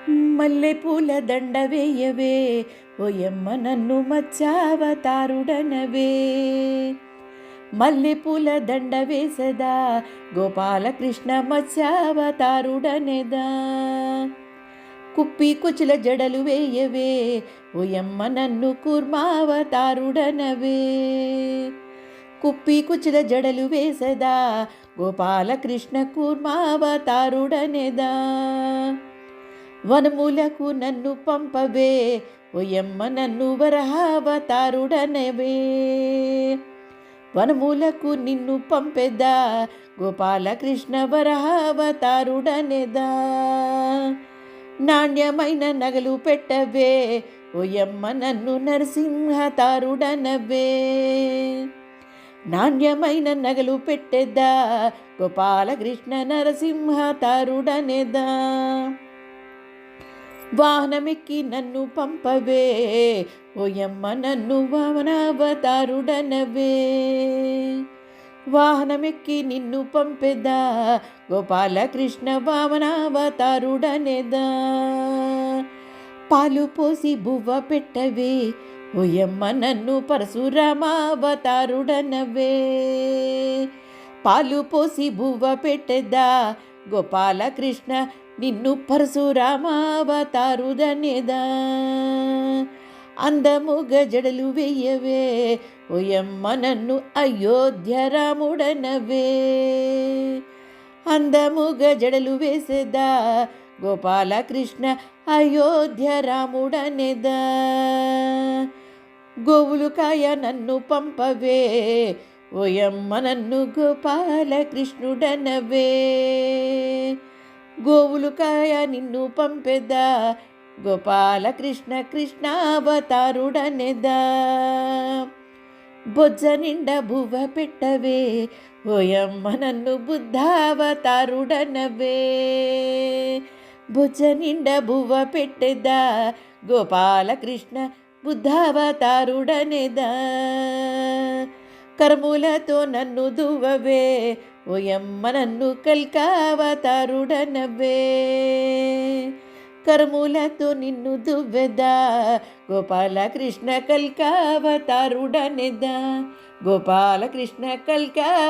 మల్లెపూల దండ వేయవే ఓయమ్మ నన్ను మత్స్యావతారుడనవే. మల్లెపూల దండ వేసదా గోపాలకృష్ణ మత్స్యావతారుడనేదా. కుప్పి కుచుల జడలు వేయవే ఓయమ్మ నన్ను కూర్మావతారుడనవే. కుప్పి కుచుల జడలు వేసదా గోపాలకృష్ణ కూర్మావతారుడనేదా. వనములకు నన్ను పంపవే ఓయమ్మ నన్ను వరహావతారుడనవే. వనములకు నిన్ను పంపెదా గోపాలకృష్ణ వరహావతారుడనేదా. నాణ్యమైన నగలు పెట్టవే ఓయమ్మ నన్ను నరసింహతారుడనవే. నాణ్యమైన నగలు పెట్టెదా గోపాలకృష్ణ నరసింహతారుడనేదా. వాహనమెక్కి నన్ను పంపవే ఓయమ్మ నన్ను వామనావతారుడనవే. వాహనమెక్కి నిన్ను పంపెదా గోపాలకృష్ణ వామనావతారుడనేదా. పాలు పోసి బువ్వ పెట్టవే ఓయమ్మ నన్ను పరశురామావతారుడనవే. పాలు పోసి బువ్వ పెట్టెదా గోపాలకృష్ణ నిన్ను పరశురామావతారుడనేదా. అందముగ జడలు వేయవే ఓయమ్మ నన్ను అయోధ్య రాముడనవే. అందముగ జడలు వేసేదా గోపాలకృష్ణ అయోధ్య రాముడనేదా. గోవులు కాయ నన్ను పంపవే ఓయమ్మ నన్ను గోపాలకృష్ణుడనవే. గోవులు కాయ నిన్ను పంపెదా గోపాలకృష్ణ కృష్ణావతారుడనేదా. బొజ్జ నిండా బువ్వ పెట్టవే ఓయమ్మ నన్ను బుద్ధావతారుడనవే. బొజ్జ నిండా బువ్వ పెట్టెదా గోపాలకృష్ణ బుద్ధావతారుడనేదా. కర్ములతో నన్ను దువ్వవే ఓయమ్మ నన్ను కల్కావతారుడనవే. కర్ములతో నిన్ను దువ్వెదా గోపాలకృష్ణ కల్కావతారుడనేదా. గోపాలకృష్ణ కల్కా